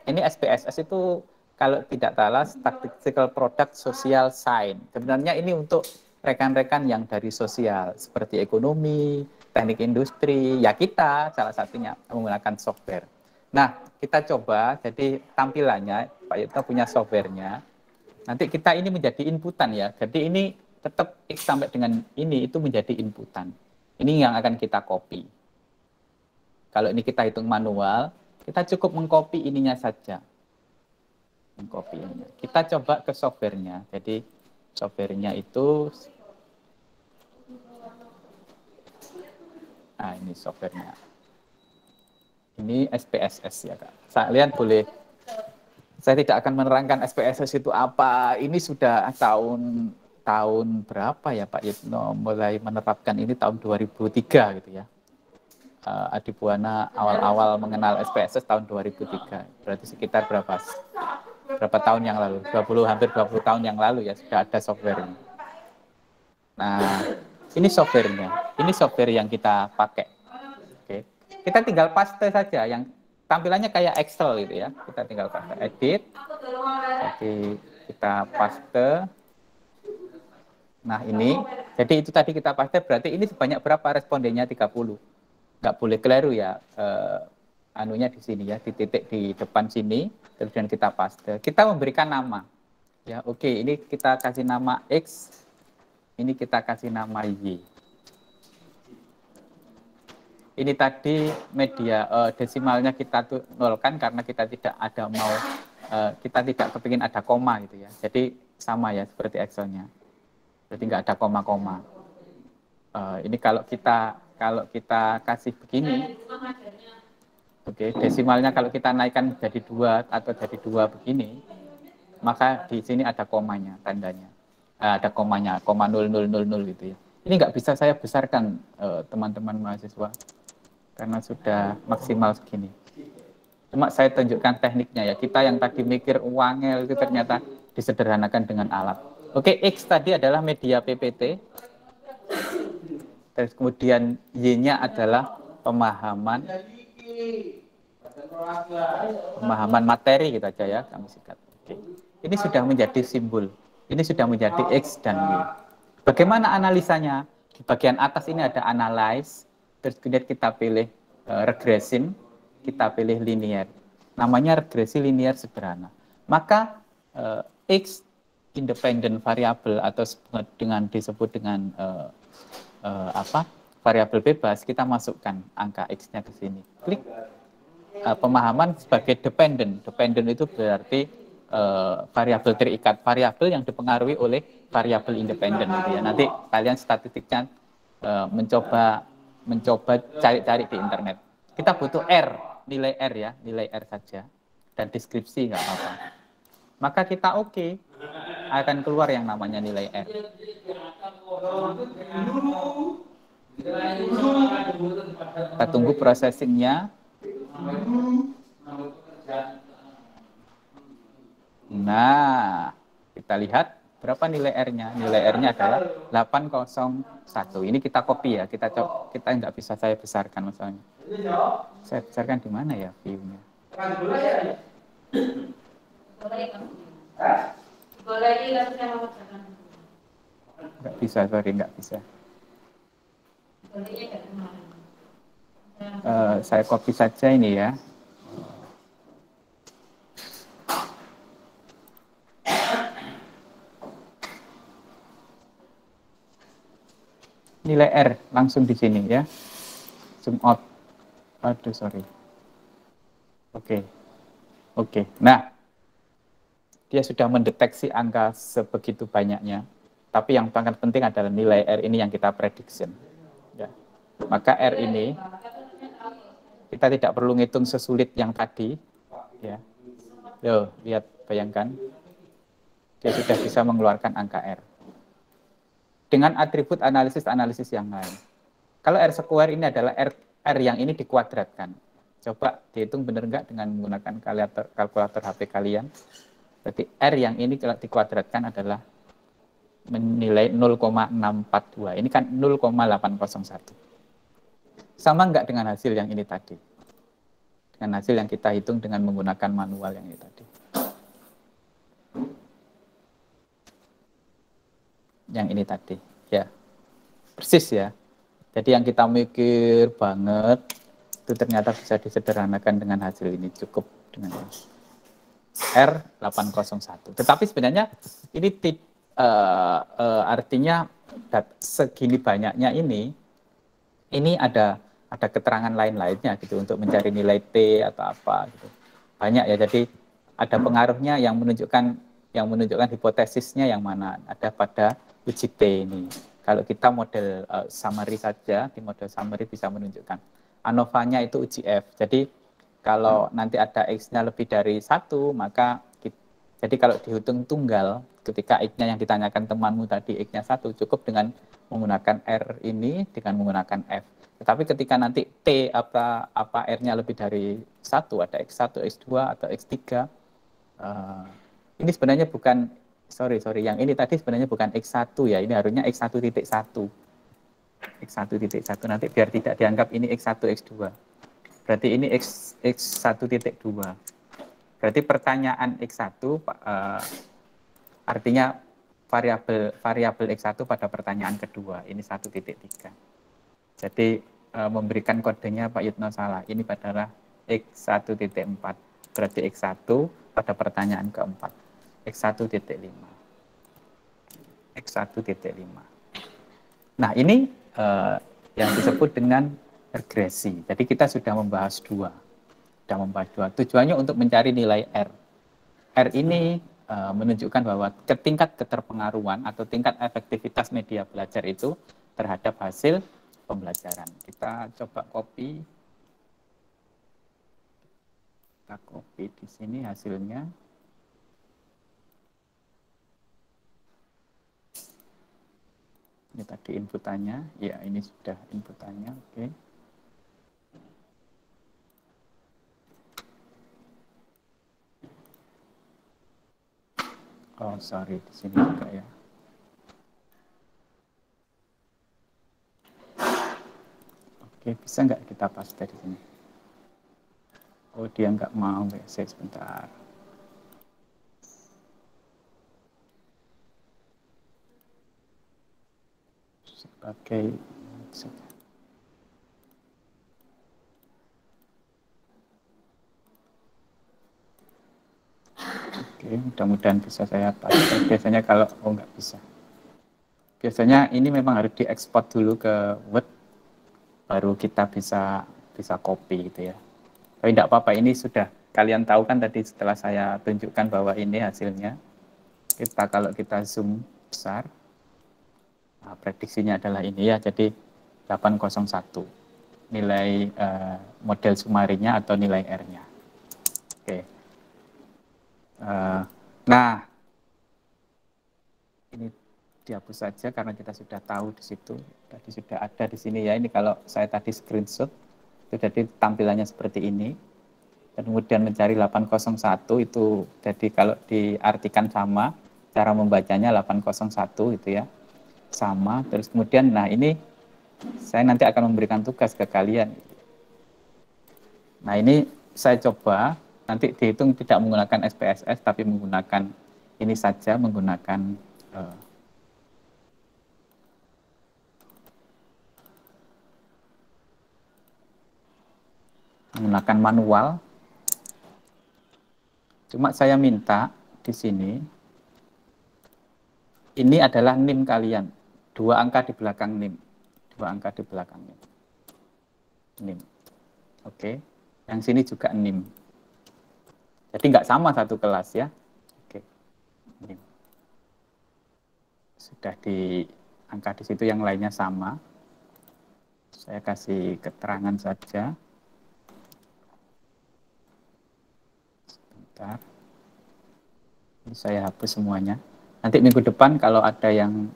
A: Ini SPSS itu kalau tidak salah statistical product social science. Sebenarnya ini untuk rekan-rekan yang dari sosial seperti ekonomi, teknik industri, ya kita salah satunya menggunakan software. Nah, kita coba, jadi tampilannya, Pak Yitno punya softwarenya, nanti kita ini menjadi inputan ya, jadi ini tetap X sampai dengan ini itu menjadi inputan. Ini yang akan kita copy. Kalau ini kita hitung manual, kita cukup mengcopy ininya saja. Mengcopy ininya. Kita coba ke softwarenya, jadi softwarenya itu, nah ini softwarenya. Ini SPSS ya Kak. Kalian boleh, saya tidak akan menerangkan SPSS itu apa. Ini sudah tahun berapa ya Pak Yitno mulai menerapkan ini tahun 2003 gitu ya. Adi Buwana awal-awal mengenal SPSS tahun 2003. Berarti sekitar berapa tahun yang lalu? Hampir 20 tahun yang lalu ya sudah ada softwarenya. Nah, ini softwarenya. Ini software yang kita pakai. Oke. Kita tinggal paste saja yang tampilannya kayak Excel gitu ya. Kita tinggal paste edit. Jadi kita paste. Nah, ini. Jadi itu tadi kita paste berarti ini sebanyak berapa respondennya 30. Nggak boleh keliru ya. Anunya di sini ya, di titik di depan sini, kemudian kita paste. Kita memberikan nama. Ya, oke, ini kita kasih nama X. Ini kita kasih nama Y. Ini tadi media desimalnya kita tuh nolkan karena kita tidak ada kita tidak kepingin ada koma gitu ya. Jadi sama ya seperti Excel-nya. Jadi nggak ada koma-koma. Ini kalau kita kasih begini, oke, desimalnya kalau kita naikkan jadi 2 atau jadi 2 begini, maka di sini ada komanya, tandanya. Ada komanya, koma 0000 gitu ya. Ini nggak bisa saya besarkan teman-teman mahasiswa karena sudah maksimal segini. Cuma saya tunjukkan tekniknya ya. Kita yang tadi mikir wangel itu ternyata disederhanakan dengan alat. Oke, X tadi adalah media PPT. Terus kemudian Y-nya adalah pemahaman materi gitu aja ya, kami singkat. Oke. Ini sudah menjadi simbol. Ini sudah menjadi X dan Y. Bagaimana analisanya? Di bagian atas ini ada analyze, terus kemudian kita pilih regression, kita pilih linear. Namanya regresi linear sederhana. Maka X independent variable atau disebut dengan variabel bebas, kita masukkan angka X-nya ke sini. Klik pemahaman sebagai dependent. Dependent itu berarti variabel terikat, variabel yang dipengaruhi oleh variabel independen gitu ya. Nanti kalian statistiknya mencoba cari-cari di internet. Kita butuh R, nilai R ya, nilai R saja, dan deskripsi nggak apa-apa. Maka kita oke, akan keluar yang namanya nilai R. Kita tunggu processingnya. Nah, kita lihat berapa nilai R-nya. Nilai R-nya adalah 801. Ini kita copy ya. Kita nggak bisa saya besarkan misalnya. Saya besarkan di mana ya view-nya? Nggak bisa, sorry, nggak bisa. Saya copy saja ini ya. Nilai R langsung di sini ya. Zoom out. Aduh, sorry. Oke. Nah, dia sudah mendeteksi angka sebegitu banyaknya. Tapi yang sangat penting adalah nilai R ini yang kita prediction. Ya. Maka R ini kita tidak perlu ngitung sesulit yang tadi. Ya. Loh, lihat, bayangkan. Dia sudah bisa mengeluarkan angka R. Dengan atribut analisis yang lain. Kalau R square ini adalah R yang ini dikuadratkan. Coba dihitung benar nggak dengan menggunakan kalkulator HP kalian. Berarti R yang ini dikuadratkan adalah menilai 0,642. Ini kan 0,801. Sama nggak dengan hasil yang ini tadi? Dengan hasil yang kita hitung dengan menggunakan manual yang ini tadi. Yang ini tadi, ya. Persis ya. Jadi yang kita mikir banget, itu ternyata bisa disederhanakan dengan hasil ini. Cukup dengan R801. Tetapi sebenarnya ini artinya segini banyaknya ini ada keterangan lain-lainnya gitu untuk mencari nilai T atau apa gitu. Banyak ya, jadi ada pengaruhnya yang menunjukkan hipotesisnya yang mana, ada pada uji T ini. Kalau kita model summary saja, di model summary bisa menunjukkan. ANOVA-nya itu uji F. Jadi kalau nanti ada X-nya lebih dari 1, maka jadi kalau dihitung tunggal, ketika X-nya yang ditanyakan temanmu tadi X-nya 1, cukup dengan menggunakan R ini dengan menggunakan F. Tetapi ketika nanti T apa R-nya lebih dari 1, ada X1, X2 atau X3, ini sebenarnya bukan, sorry, yang ini tadi sebenarnya bukan X1 ya, ini harusnya X1.1. X1.1 nanti biar tidak dianggap ini X1, X2. Berarti ini X1.2. Berarti pertanyaan X1 artinya variabel X1 pada pertanyaan kedua, ini 1.3. Jadi memberikan kodenya Pak Yutno salah, ini adalah X1.4. Berarti X1 pada pertanyaan keempat, X1.5. Nah, ini yang disebut dengan regresi. Jadi kita sudah membahas dua. Tujuannya untuk mencari nilai R. R ini menunjukkan bahwa tingkat keterpengaruhan atau tingkat efektivitas media belajar itu terhadap hasil pembelajaran. Kita coba copy. Kita copy di sini hasilnya. Ini tadi inputannya, ya ini sudah inputannya, oke. Oh sorry, di sini juga ya. Oke, bisa nggak kita paste dari sini? Oh dia nggak mau ya, saya sebentar. sebagai oke, mudah-mudahan bisa saya pakai. Biasanya kalau nggak bisa. Biasanya ini memang harus diekspor dulu ke Word, baru kita bisa copy gitu ya. Tapi tidak apa-apa, ini sudah kalian tahu kan tadi setelah saya tunjukkan bahwa ini hasilnya. Kalau kita zoom besar, nah, prediksinya adalah ini ya, jadi 801 nilai model sumarinya atau nilai R-nya. Oke. Nah, ini dihapus saja karena kita sudah tahu di situ, tadi sudah ada di sini ya. Ini kalau saya tadi screenshot, itu jadi tampilannya seperti ini. Dan kemudian mencari 801 itu, jadi kalau diartikan sama, cara membacanya 801 gitu ya, sama. Terus kemudian, nah ini saya nanti akan memberikan tugas ke kalian. Nah ini saya coba, nanti dihitung tidak menggunakan SPSS, tapi menggunakan ini saja, menggunakan manual. Cuma saya minta di sini, ini adalah NIM kalian, 2 angka di belakang NIM, 2 angka di belakang NIM. Oke, yang sini juga NIM. Jadi nggak sama satu kelas ya. Oke, NIM. Sudah di angka di situ, yang lainnya sama. Saya kasih keterangan saja. Sebentar. Ini saya hapus semuanya. Nanti minggu depan kalau ada yang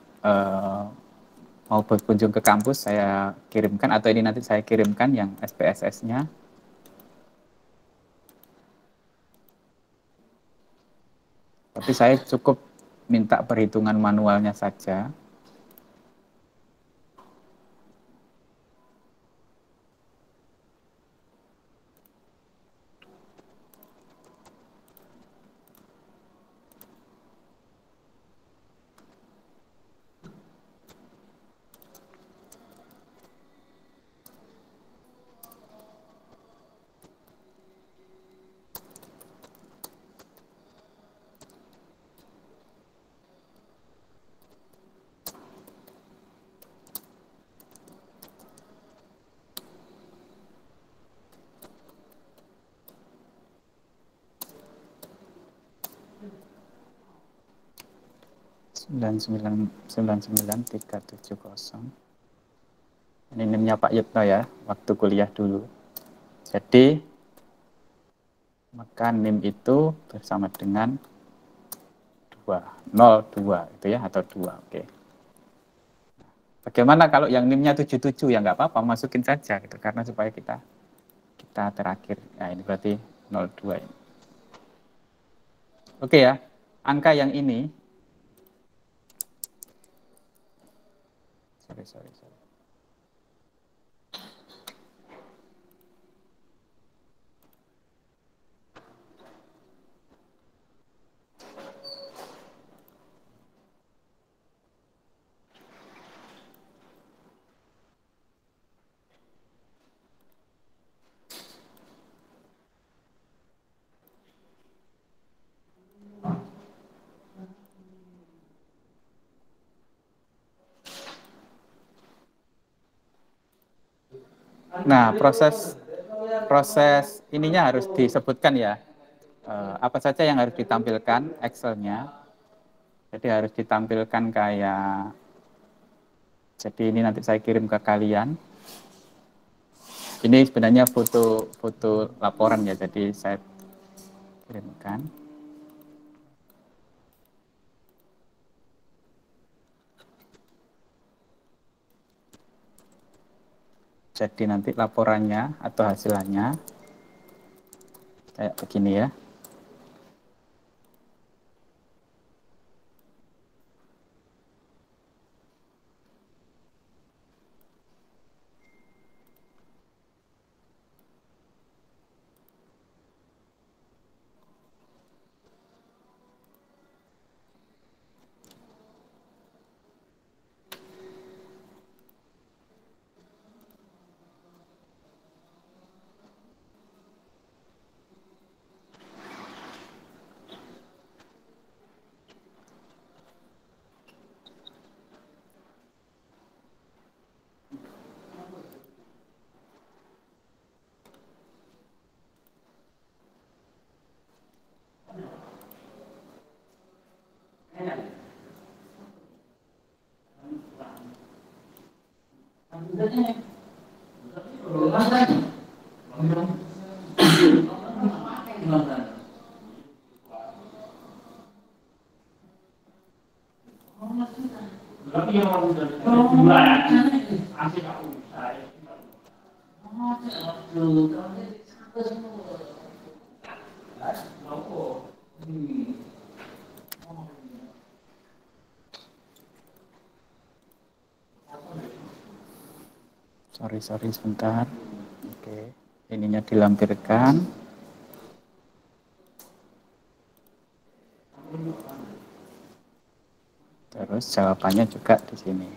A: mau berkunjung ke kampus, saya kirimkan, atau ini nanti saya kirimkan yang SPSS-nya. Tapi saya cukup minta perhitungan manualnya saja. sembilan 370. Ini NIM-nya Pak Yitno ya, waktu kuliah dulu. Jadi maka NIM itu bersama dengan 02 itu ya, atau 2. Oke. Bagaimana kalau yang NIM-nya 77? Ya nggak apa-apa, masukin saja gitu, karena supaya kita terakhir. Nah, ini berarti 02 ini. Oke ya, angka yang ini sorry. Nah, proses ininya harus disebutkan ya. Apa saja yang harus ditampilkan Excel-nya. Jadi harus ditampilkan kayak, jadi ini nanti saya kirim ke kalian. Ini sebenarnya foto laporan ya, jadi saya kirimkan. Jadi nanti laporannya atau hasilnya kayak begini ya. Sorry sebentar. Oke, ininya dilampirkan. Terus jawabannya juga di sini.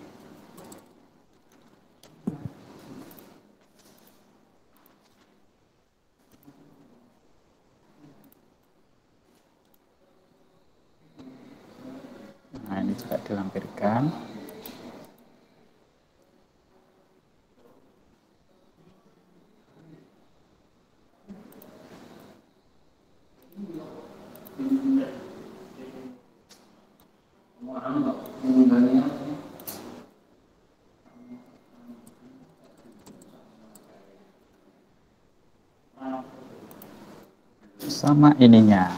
A: Nah, ini juga dilampirkan. Sama ininya.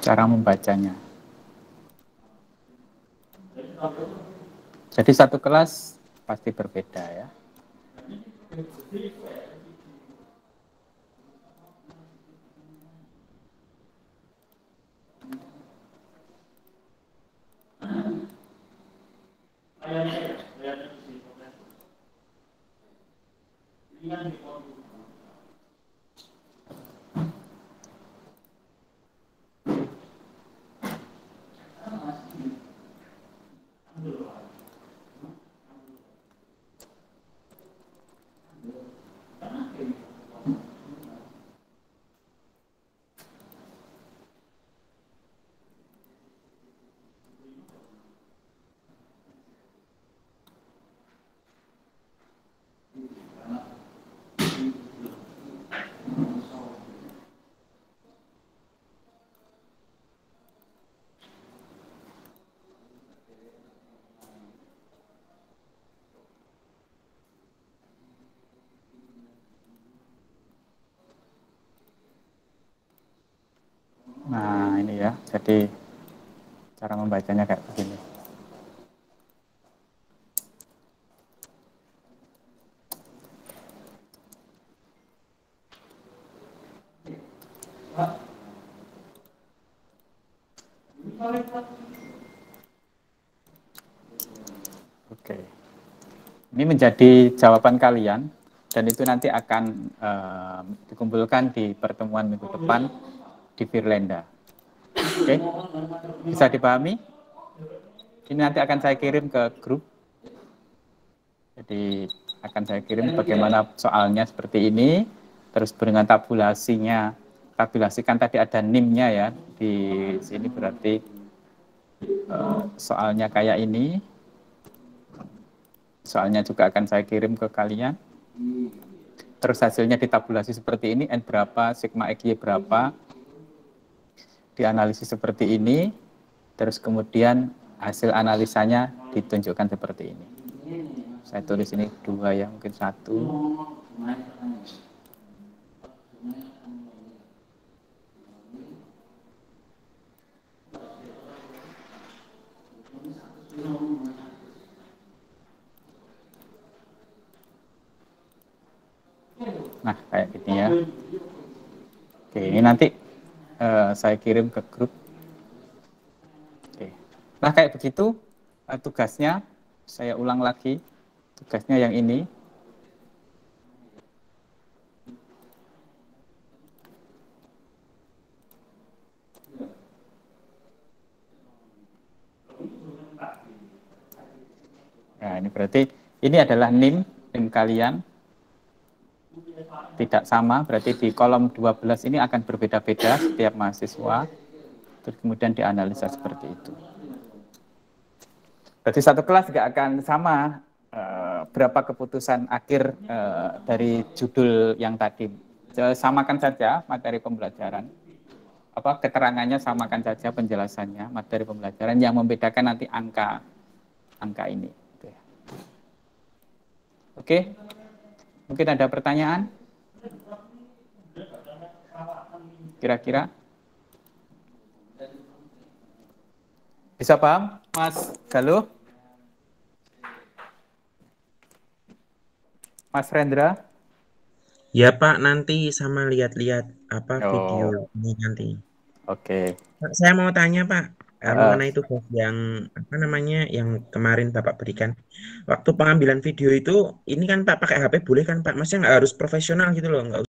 A: Cara membacanya. Jadi satu kelas pasti berbeda ya. Nah, ini ya. Jadi cara membacanya kayak begini. Oke. Ini menjadi jawaban kalian dan itu nanti akan dikumpulkan di pertemuan minggu depan di Firlenda. Oke, bisa dipahami? Ini nanti akan saya kirim ke grup. Jadi akan saya kirim bagaimana soalnya seperti ini, terus dengan tabulasinya. Tabulasikan tadi ada NIM-nya ya di sini berarti soalnya kayak ini. Soalnya juga akan saya kirim ke kalian. Terus hasilnya ditabulasi seperti ini, N berapa, sigma XY berapa, dianalisis seperti ini, terus kemudian hasil analisanya ditunjukkan seperti ini. Saya tulis ini 2 ya, mungkin 1. Nah, kayak gini ya. Oke, ini nanti saya kirim ke grup. Oke. Nah, kayak begitu tugasnya. Saya ulang lagi. Tugasnya yang ini. Nah, ini berarti ini adalah NIM kalian. Tidak sama, berarti di kolom 12 ini akan berbeda-beda setiap mahasiswa. Terus kemudian dianalisa seperti itu. Berarti satu kelas tidak akan sama berapa keputusan akhir dari judul yang tadi. Samakan saja materi pembelajaran. Keterangannya samakan saja penjelasannya, materi pembelajaran, yang membedakan nanti angka ini. Oke, mungkin ada pertanyaan? kira-kira? Bisa paham, Mas Galuh? Mas Rendra?
D: Ya Pak, nanti sama lihat-lihat apa
A: Oh,
D: video ini nanti.
A: oke.
D: Pak, saya mau tanya Pak, mengenai tugas yang apa namanya yang kemarin Bapak berikan. Waktu pengambilan video itu, ini kan Pak pakai HP boleh kan Pak? Maksudnya nggak harus profesional gitu loh, nggak